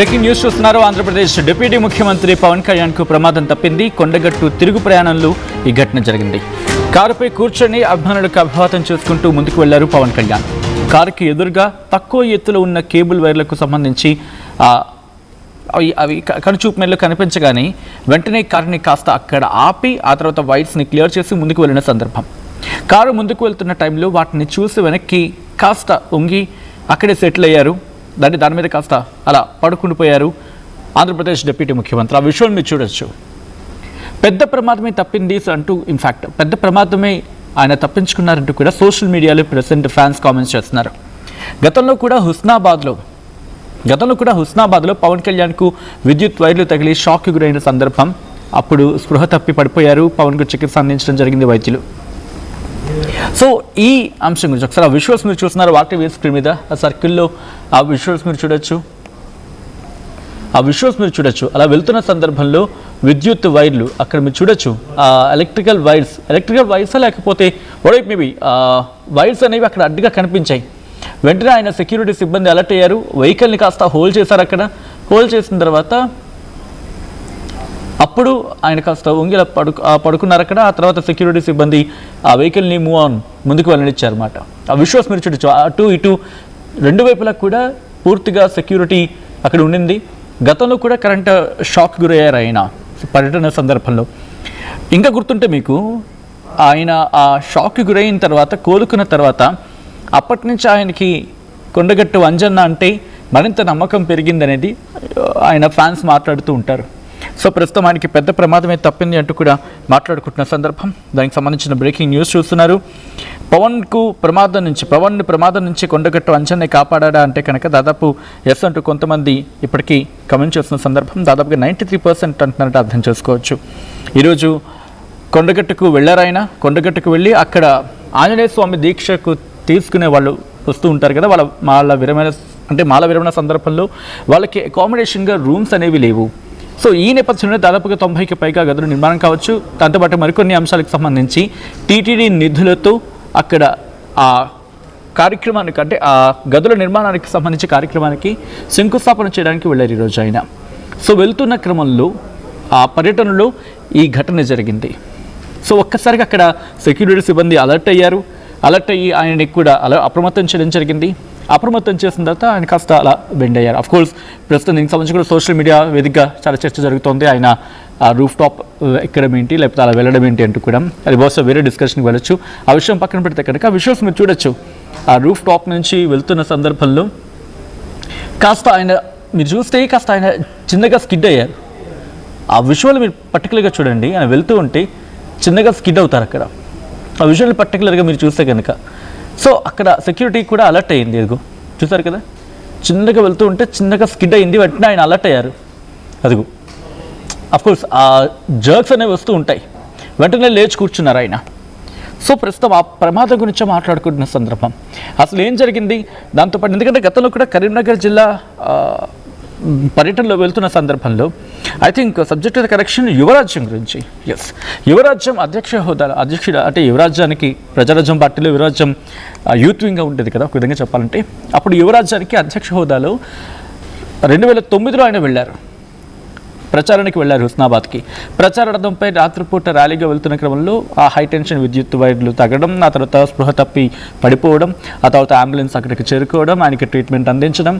Breaking news చూస్తున్నారు. Andhra Pradesh deputy ముఖ్యమంత్రి పవన్ కళ్యాణ్ కు ప్రమాదం తప్పింది. కొండగట్టు తిరుగు ప్రయాణంలో ఈ ఘటన జరిగింది. కారుపై కూర్చొని అభిమానులకు అభివాదం చేసుకుంటూ ముందుకు వెళ్లారు పవన్ కళ్యాణ్. కారుకి ఎదురుగా తక్కువ ఎత్తులో ఉన్న కేబుల్ వైర్లకు సంబంధించి అవి కనుచూపు మేరలో కనిపించగానే వెంటనే కారుని కాస్త అక్కడ ఆపి ఆ తర్వాత వైర్స్ని క్లియర్ చేసి ముందుకు వెళ్ళిన సందర్భం. కారు ముందుకు వెళ్తున్న టైంలో వాటిని చూసి వెనక్కి కాస్త ఉంగి అక్కడే సెటిల్ అయ్యారు. దాని మీద కాస్త అలా పడుకుండిపోయారు ఆంధ్రప్రదేశ్ డిప్యూటీ ముఖ్యమంత్రి. ఆ విషయం మీరు చూడొచ్చు. పెద్ద ప్రమాదమే తప్పింది అంటూ, ఇన్ఫ్యాక్ట్ పెద్ద ప్రమాదమే ఆయన తప్పించుకున్నారంటూ కూడా సోషల్ మీడియాలో ప్రెసెంట్ ఫ్యాన్స్ కామెంట్స్ చేస్తున్నారు. గతంలో కూడా హుస్నాబాద్లో పవన్ కళ్యాణ్కు విద్యుత్ వైర్లు తగిలి షాక్కి గురైన సందర్భం. అప్పుడు స్పృహ తప్పి పడిపోయారు. పవన్కు చికిత్స అందించడం జరిగింది వైద్యులు. సో ఈ అంశం గురించి ఒకసారి ఆ విజువల్స్ మీరు చూస్తున్నారు. వాటి స్క్రీన్ మీద ఆ సర్కిల్లో ఆ విజువల్స్ మీరు చూడొచ్చు. అలా వెళ్తున్న సందర్భంలో విద్యుత్ వైర్లు అక్కడ మీరు చూడొచ్చు. ఎలక్ట్రికల్ వైర్స్ లేకపోతే మేబీ వైర్స్ అనేవి అక్కడ అడ్డుగా కనిపించాయి. వెంటనే ఆయన సెక్యూరిటీ సిబ్బంది అలర్ట్ అయ్యారు. వెహికల్ని కాస్త హోల్డ్ చేశారు. అక్కడ హోల్డ్ చేసిన తర్వాత అప్పుడు ఆయన కాస్త ఉంగిలా పడుకున్నారు అక్కడ. ఆ తర్వాత సెక్యూరిటీ సిబ్బంది ఆ వెహికల్ని ముందుకు వెళ్ళనిచ్చారు అన్నమాట. ఆ విజువల్స్ మీరు చూడొచ్చు. అటు ఇటు రెండు వైపులా కూడా పూర్తిగా సెక్యూరిటీ అక్కడ ఉండింది. గతంలో కూడా కరెంట్ షాక్ గురయ్యారు ఆయన పర్యటన సందర్భంలో. ఇంకా గుర్తుంటే మీకు, ఆయన ఆ షాక్కి గురైన తర్వాత కోలుకున్న తర్వాత అప్పటి నుంచి ఆయనకి కొండగట్టు అంజన్న అంటే మరింత నమ్మకం పెరిగిందనేది ఆయన ఫ్యాన్స్ మాట్లాడుతూ ఉంటారు. సో ప్రస్తుతం ఆయనకి పెద్ద ప్రమాదమే తప్పింది అంటూ కూడా మాట్లాడుకుంటున్న సందర్భం. దానికి సంబంధించిన బ్రేకింగ్ న్యూస్ చూస్తున్నారు. పవన్ ప్రమాదం నుంచి కొండగట్టు అంజన్నే కాపాడా అంటే కనుక దాదాపు ఎస్ అంటూ కొంతమంది ఇప్పటికీ కమెంట్ చేస్తున్న సందర్భం. దాదాపుగా 93% అంటున్నారంటే అర్థం చేసుకోవచ్చు. ఈరోజు కొండగట్టుకు వెళ్ళారాయన. కొండగట్టుకు వెళ్ళి అక్కడ ఆంజనేయ స్వామి దీక్షకు తీసుకునే వాళ్ళు వస్తూ ఉంటారు కదా, మాల విరమణ సందర్భంలో వాళ్ళకి అకామిడేషన్గా రూమ్స్ అనేవి లేవు. సో ఈ నేపథ్యంలో దాదాపుగా 90కి పైగా గదులు నిర్మాణం కావచ్చు. దాంతోపాటు మరికొన్ని అంశాలకు సంబంధించి టీటీడీ నిధులతో అక్కడ ఆ కార్యక్రమానికి, అంటే ఆ గదుల నిర్మాణానికి సంబంధించి కార్యక్రమానికి శంకుస్థాపన చేయడానికి వెళ్ళారు ఈరోజు ఆయన. సో వెళ్తున్న క్రమంలో ఆ పర్యటనలో ఈ ఘటన జరిగింది. సో ఒక్కసారిగా అక్కడ సెక్యూరిటీ సిబ్బంది అలర్ట్ అయ్యి ఆయనని కూడా అప్రమత్తం చేయడం జరిగింది. అప్రమత్తం చేసిన తర్వాత ఆయన కాస్త అలా బెండ్ అయ్యారు. అఫ్కోర్స్ ప్రస్తుతం దీనికి సంబంధించి కూడా సోషల్ మీడియా వేదికగా చాలా చర్చ జరుగుతోంది. ఆయన ఆ రూఫ్ టాప్ ఎక్కడం ఏంటి, లేకపోతే అలా వెళ్ళడం ఏంటి అంటూ కూడా అది బహుశా వేరే డిస్కషన్కి వెళ్ళొచ్చు. ఆ విషయం పక్కన పెడితే కనుక ఆ విజువల్స్ మీరు చూడొచ్చు. ఆ రూఫ్ టాప్ నుంచి వెళ్తున్న సందర్భంలో కాస్త ఆయన చిన్నగా స్కిడ్ అయ్యారు. ఆ విజువల్ మీరు పర్టికులర్గా చూడండి. ఆయన వెళ్తూ ఉంటే చిన్నగా స్కిడ్ అవుతారు అక్కడ. ఆ విజువల్ పర్టికులర్గా మీరు చూస్తే కనుక. సో అక్కడ సెక్యూరిటీ కూడా అలర్ట్ అయ్యింది. ఎదుగు చూసారు కదా, చిన్నగా వెళ్తూ ఉంటే చిన్నగా స్కిడ్ అయింది. వెంటనే ఆయన అలర్ట్ అయ్యారు. అదుగు అఫ్కోర్స్ ఆ జర్క్స్ అనేవి వస్తూ ఉంటాయి. వెంటనే లేచి కూర్చున్నారు ఆయన. సో ప్రస్తుతం ఆ ప్రమాదం గురించి మాట్లాడుకుంటున్న సందర్భం. అసలు ఏం జరిగింది దాంతోపాటు, ఎందుకంటే గతంలో కూడా కరీంనగర్ జిల్లా పర్యటనలో వెళ్తున్న సందర్భంలో I think subject of the correction యువరాజ్యం గురించి. ఎస్, యువరాజ్యం అధ్యక్షుడు అంటే యువరాజ్యానికి ప్రజారాజ్యం పార్టీలో యువరాజ్యం యూత్ వింగ్గా ఉండేది కదా ఒక విధంగా చెప్పాలంటే. అప్పుడు యువరాజ్యానికి అధ్యక్ష హోదాలో 2009లో ఆయన ప్రచారానికి వెళ్ళారు హుస్నాబాద్కి. ప్రచారార్థంపై రాత్రిపూట ర్యాలీగా వెళ్తున్న క్రమంలో ఆ హైటెన్షన్ విద్యుత్ వైర్లు తగ్గడం, ఆ తర్వాత స్పృహ తప్పి పడిపోవడం, ఆ తర్వాత అంబులెన్స్ అక్కడికి చేరుకోవడం, ఆయనకి ట్రీట్మెంట్ అందించడం,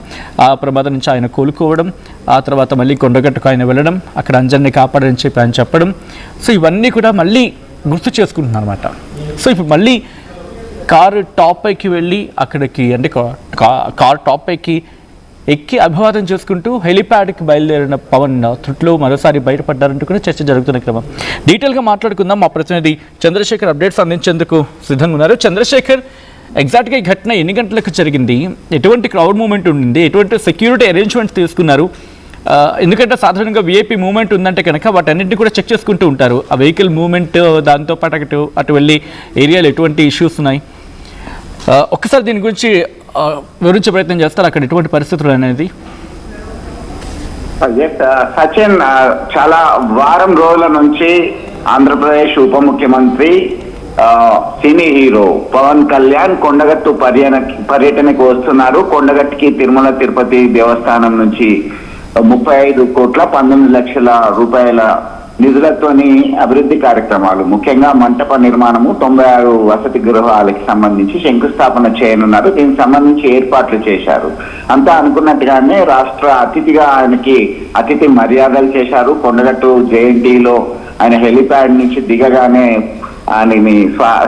ఆ ప్రమాదం నుంచి ఆయన కోలుకోవడం, ఆ తర్వాత మళ్ళీ కొండగట్టుకు ఆయన వెళ్ళడం, అక్కడ అంజన్ని కాపాడని చెప్పి ఆయన చెప్పడం. సో ఇవన్నీ కూడా మళ్ళీ గుర్తు చేసుకుంటున్నారు అనమాట. సో ఇప్పుడు మళ్ళీ కారు టాప్ పైకి వెళ్ళి అక్కడికి, అంటే కారు టాప్ పైకి ఎక్కి అభివాదం చేసుకుంటూ హెలిప్యాడ్కి బయలుదేరిన పవన్ త్రుట్లో మరోసారి బయటపడ్డారంటూ కూడా చర్చ జరుగుతున్న క్రమం. డీటెయిల్గా మాట్లాడుకుందాం. మా ప్రతినిధి చంద్రశేఖర్ అప్డేట్స్ అందించేందుకు సిద్ధంగా ఉన్నారు. చంద్రశేఖర్, ఎగ్జాక్ట్గా ఈ ఘటన ఎన్ని గంటలకు జరిగింది? ఎటువంటి క్రౌడ్ మూవ్మెంట్ ఉండింది? ఎటువంటి సెక్యూరిటీ అరేంజ్మెంట్స్ తీసుకున్నారు? ఎందుకంటే సాధారణంగా విఐపీ మూవ్మెంట్ ఉందంటే కనుక వాటన్నింటినీ కూడా చెక్ చేసుకుంటూ ఉంటారు. ఆ వెహికల్ మూవ్మెంట్, దాంతోపాటు అటు వెళ్ళి ఏరియాలో ఎటువంటి ఇష్యూస్ ఉన్నాయి, ఒక్కసారి దీని గురించి వివరించే ప్రయత్నం చేస్తారు. అక్కడ ఎటువంటి పరిస్థితులు అనేది? సచిన్, చాలా వారం రోజుల నుంచి ఆంధ్రప్రదేశ్ ఉప ముఖ్యమంత్రి సినీ హీరో పవన్ కళ్యాణ్ కొండగట్టు పర్యటనకు వస్తున్నారు. కొండగట్టుకి తిరుమల తిరుపతి దేవస్థానం నుంచి ₹35,19,00,000 నిధులతోని అభివృద్ధి కార్యక్రమాలు, ముఖ్యంగా మంటప నిర్మాణము, 96 వసతి గృహాలకి సంబంధించి శంకుస్థాపన చేయనున్నారు. దీనికి సంబంధించి ఏర్పాట్లు చేశారు. అంతా అనుకున్నట్టుగానే రాష్ట్ర అతిథిగా ఆయనకి అతిథి మర్యాదలు చేశారు. కొండగట్టు జేఎన్టీలో ఆయన హెలిప్యాడ్ నుంచి దిగగానే ఆయనని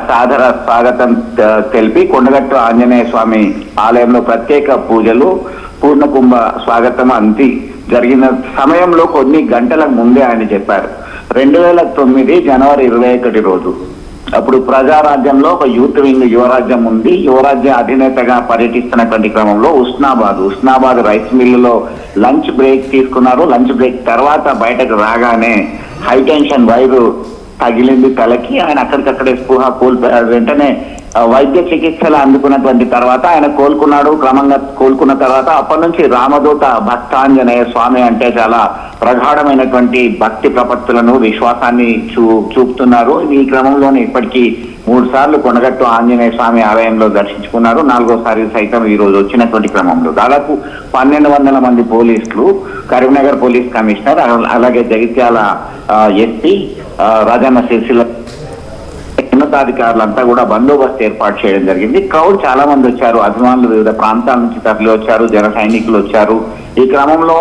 సాదర స్వాగతం తెలిపి కొండగట్టు ఆంజనేయ స్వామి ఆలయంలో ప్రత్యేక పూజలు, పూర్ణకుంభ స్వాగతం అంతి జరిగిన సమయంలో కొన్ని గంటల ముందే ఆయన చెప్పారు. 2009 జనవరి 21 రోజు అప్పుడు ప్రజారాజ్యంలో ఒక యూత్ వింగ్ యువరాజ్యం ఉంది. యువరాజ్య అధినేతగా పర్యటిస్తున్నటువంటి క్రమంలో ఉస్నాబాద్ రైస్ మిల్లులో లంచ్ బ్రేక్ తీసుకున్నారు. లంచ్ బ్రేక్ తర్వాత బయటకు రాగానే హై టెన్షన్ వైరు తగిలింది తలకి. ఆయన అక్కడికక్కడే స్పృహ కోల్పోయాడు. వెంటనే వైద్య చికిత్సలు అందుకున్నటువంటి తర్వాత ఆయన కోలుకున్నాడు. క్రమంగా కోలుకున్న తర్వాత అప్పటి నుంచి రామదూత భక్తాంజనేయ స్వామి అంటే చాలా ప్రగాఢమైనటువంటి భక్తి ప్రపత్తులను, విశ్వాసాన్ని చూపుతున్నారు. ఈ క్రమంలోనే ఇప్పటికీ 3 సార్లు కొండగట్టు ఆంజనేయ స్వామి ఆలయంలో దర్శించుకున్నారు. 4వసారి సైతం ఈ రోజు వచ్చినటువంటి క్రమంలో దాదాపు 1200 మంది పోలీసులు, కరీంనగర్ పోలీస్ కమిషనర్, అలాగే జగిత్యాల ఎస్పీ, రాజన్న సిరిసిల్ల ఉన్నతాధికారులంతా కూడా బందోబస్తు ఏర్పాటు చేయడం జరిగింది. క్రౌడ్ చాలా మంది వచ్చారు. అభిమానులు వివిధ ప్రాంతాల నుంచి తరలి వచ్చారు. జన సైనికులు వచ్చారు. ఈ క్రమంలో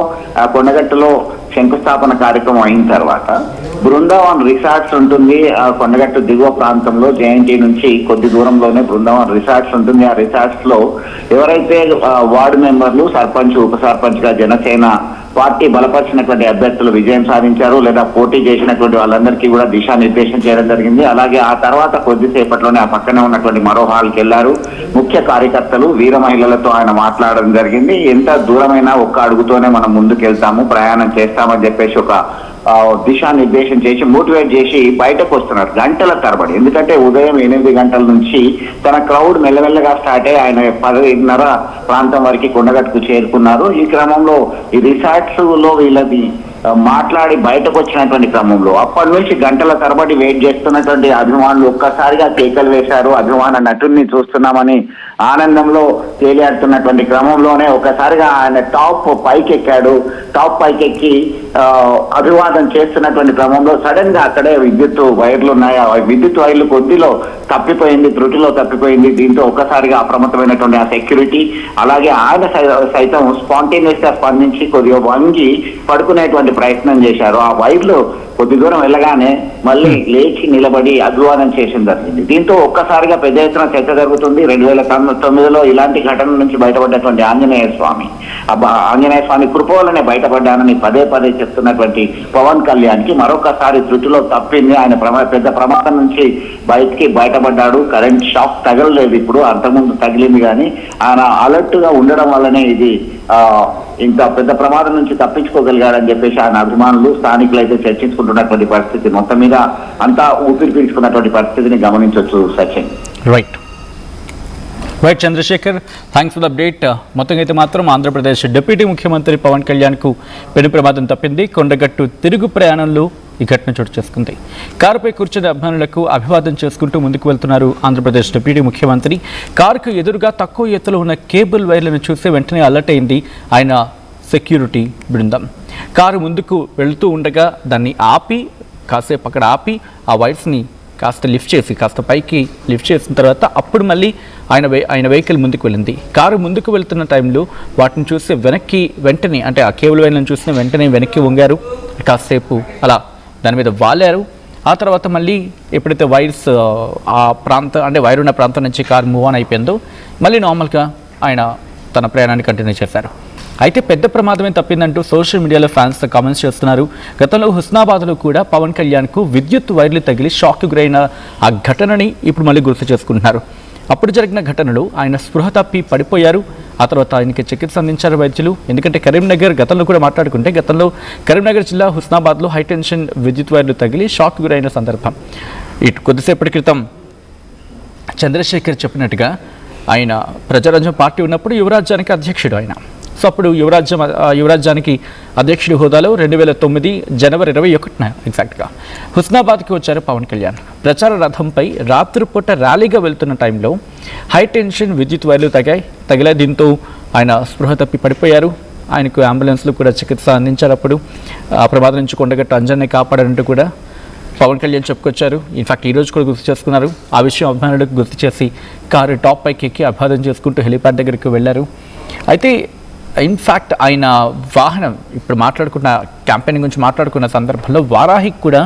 కొండగట్టులో శంకుస్థాపన కార్యక్రమం అయిన తర్వాత బృందావన్ రిసార్ట్స్ ఉంటుంది. కొండగట్టు దిగువ ప్రాంతంలో జేఎన్టీ నుంచి కొద్ది దూరంలోనే బృందావన్ రిసార్ట్స్ ఉంటుంది. ఆ రిసార్ట్స్ లో ఎవరైతే వార్డు మెంబర్లు, సర్పంచ్, ఉప సర్పంచ్ గా జనసేన పార్టీ బలపరిచినటువంటి అభ్యర్థులు విజయం సాధించారు లేదా పోటీ చేసినటువంటి వాళ్ళందరికీ కూడా దిశానిర్దేశం చేయడం జరిగింది. అలాగే ఆ తర్వాత కొద్దిసేపట్లోనే ఆ పక్కనే ఉన్నటువంటి మరో హాల్కి వెళ్లారు. ముఖ్య కార్యకర్తలు, వీర మహిళలతో ఆయన మాట్లాడడం జరిగింది. ఎంత దూరమైనా ఒక్క అడుగుతోనే మనం ముందుకు వెళ్తాము, ప్రయాణం చేస్తామని చెప్పేసి ఒక దిశానిర్దేశం చేసి మోటివేట్ చేసి బయటకు వస్తున్నారు గంటల తరబడి. ఎందుకంటే ఉదయం 8 గంటల నుంచి తన క్రౌడ్ మెల్లమెల్లగా స్టార్ట్ అయ్యి ఆయన 10:30 ప్రాంతం వరకు కొండగట్టుకు చేరుకున్నారు. ఈ క్రమంలో ఈ రిసార్ట్స్ లో వీళ్ళది మాట్లాడి బయటకు వచ్చినటువంటి క్రమంలో అప్పటి నుంచి గంటల తరబడి వెయిట్ చేస్తున్నటువంటి అభిమానులు ఒక్కసారిగా కేకలు వేశారు. అభిమాన నటుడిని చూస్తున్నామని ఆనందంలో తేలియాడుతున్నటువంటి క్రమంలోనే ఒకసారిగా ఆయన టాప్ పైకెక్కాడు. టాప్ పైకెక్కి అభివాదం చేస్తున్నటువంటి క్రమంలో సడన్ గా అక్కడే విద్యుత్ వైర్లు ఉన్నాయి. ఆ విద్యుత్ వైర్లు కొద్దిలో తప్పిపోయింది, త్రుటిలో తప్పిపోయింది. దీంతో ఒక్కసారిగా అప్రమత్తమైనటువంటి ఆ సెక్యూరిటీ, అలాగే ఆయన సైతం స్పాంటేనియస్ గా స్పందించి కొద్దిగా వంగి పడుకునేటువంటి ప్రయత్నం చేశారు. ఆ వైర్లు కొద్ది దూరం వెళ్ళగానే మళ్ళీ లేచి నిలబడి అభివాదం చేసిన జరిగింది. దీంతో ఒక్కసారిగా పెద్ద ఎత్తున చర్చ జరుగుతుంది. 2009లో ఇలాంటి ఘటన నుంచి బయటపడ్డటువంటి ఆంజనేయ స్వామి కృప వల్లనే బయటపడ్డానని పదే చెప్తున్నటువంటి పవన్ కళ్యాణ్ కి మరొకసారి త్రుటిలో తప్పింది. ఆయన పెద్ద ప్రమాదం నుంచి బయటపడ్డాడు. కరెంట్ షాక్ తగలలేదు, ఇప్పుడు అంతకుముందు తగిలింది. కానీ ఆయన అలర్ట్ గా ఉండడం వల్లనే ఇది ఇంత పెద్ద ప్రమాదం నుంచి తప్పించుకోగలిగాడని చెప్పేసి ఆయన అభిమానులు, స్థానికులు అయితే చర్చించుకుంటున్నటువంటి పరిస్థితి. మొత్తం మీద అంతా ఊపిరి పీల్చుకున్నటువంటి పరిస్థితిని గమనించవచ్చు Sachin. Right Chandrasekhar, thanks for the update. మొత్తంగా అయితే మాత్రం ఆంధ్రప్రదేశ్ డిప్యూటీ ముఖ్యమంత్రి పవన్ కళ్యాణ్కు పెను ప్రమాదం తప్పింది. కొండగట్టు తిరుగు ప్రయాణంలో ఈ ఘటన చోటు చేసుకుంది. కారుపై కూర్చున్న అభిమానులకు అభివాదం చేసుకుంటూ ముందుకు వెళ్తున్నారు ఆంధ్రప్రదేశ్ డిప్యూటీ ముఖ్యమంత్రి. కారుకు ఎదురుగా తక్కువ ఎత్తులో ఉన్న కేబుల్ వైర్లను చూసి వెంటనే అలర్ట్ అయింది ఆయన సెక్యూరిటీ బృందం. కారు ముందుకు వెళుతూ ఉండగా దాన్ని కాసేపు అక్కడ ఆపి ఆ వైర్స్ని కాస్త పైకి లిఫ్ట్ చేసిన తర్వాత అప్పుడు మళ్ళీ ఆయన వెహికల్ ముందుకు వెళ్ళింది. కారు ముందుకు వెళ్తున్న టైంలో వాటిని చూసి వెంటనే అంటే ఆ కేబుల్ వైర్లను చూసిన వెంటనే వెనక్కి వంగారు. కాసేపు అలా దాని మీద వాలారు. ఆ తర్వాత మళ్ళీ ఎప్పుడైతే వైర్స్ వైర్ ఉన్న ప్రాంతం నుంచి కారు మూవ్ ఆన్ అయిపోయిందో మళ్ళీ నార్మల్గా ఆయన తన ప్రయాణాన్ని కంటిన్యూ చేశారు. అయితే పెద్ద ప్రమాదమే తప్పిందంటూ సోషల్ మీడియాలో ఫ్యాన్స్ కామెంట్స్ చేస్తున్నారు. గతంలో హుస్నాబాద్లో కూడా పవన్ కళ్యాణ్కు విద్యుత్ వైర్లు తగిలి షాక్కు గురైన ఆ ఘటనని ఇప్పుడు మళ్ళీ గుర్తు చేసుకుంటున్నారు. అప్పుడు జరిగిన ఘటనలో ఆయన స్పృహ తప్పి పడిపోయారు. ఆ తర్వాత ఆయనకి చికిత్స అందించారు వైద్యులు. ఎందుకంటే కరీంనగర్ గతంలో కూడా మాట్లాడుకుంటే గతంలో కరీంనగర్ జిల్లా హుస్నాబాద్లో హైటెన్షన్ విద్యుత్ వైర్లు తగిలి షాక్ గురైన సందర్భం. ఇటు కొద్దిసేపటి క్రితం చంద్రశేఖర్ చెప్పినట్టుగా ఆయన ప్రజారాజ్యం పార్టీ ఉన్నప్పుడు యువరాజ్యానికి అధ్యక్షుడు ఆయన. సో అప్పుడు యువరాజ్యానికి అధ్యక్షుడి హోదాలో 2009 జనవరి 21న ఎగ్జాక్ట్గా హుస్నాబాద్కి వచ్చారు పవన్ కళ్యాణ్. ప్రచార రథంపై రాత్రిపూట ర్యాలీగా వెళ్తున్న టైంలో హై టెన్షన్ విద్యుత్ వైర్లు తగిలాయి. దీంతో ఆయన స్పృహ తప్పి పడిపోయారు. ఆయనకు అంబులెన్స్లో కూడా చికిత్స అందించారు. అప్పుడు ఆ ప్రమాదం నుంచి కొండగట్టు అంజన్ని కాపాడారంటూ కూడా పవన్ కళ్యాణ్ చెప్పుకొచ్చారు. ఇన్ఫాక్ట్ ఈరోజు కూడా గుర్తు చేసుకున్నారు. ఆ విషయం అభిమానులకు గుర్తు చేసి కారు టాప్ పైకి ఎక్కి అభివాదం చేసుకుంటూ హెలిప్యాడ్ దగ్గరికి వెళ్ళారు. అయితే ఇన్ఫ్యాక్ట్ ఆయన వాహనం ఇప్పుడు మాట్లాడుకున్న క్యాంపెయినింగ్ గురించి మాట్లాడుకున్న సందర్భంలో వారాహికి కూడా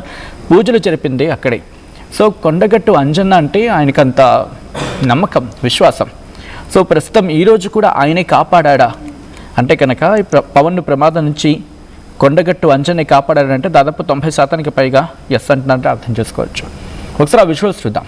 పూజలు జరిపింది అక్కడే. సో కొండగట్టు అంజన్న అంటే ఆయనకంత నమ్మకం, విశ్వాసం. సో ప్రస్తుతం ఈరోజు కూడా ఆయనే కాపాడా అంటే కనుక పవన్ ప్రమాదం నుంచి కొండగట్టు అంజన్ని కాపాడాడంటే దాదాపు 90% పైగా ఎస్ అంటున్నారంటే అర్థం చేసుకోవచ్చు. ఒకసారి ఆ విజువల్స్ చూద్దాం.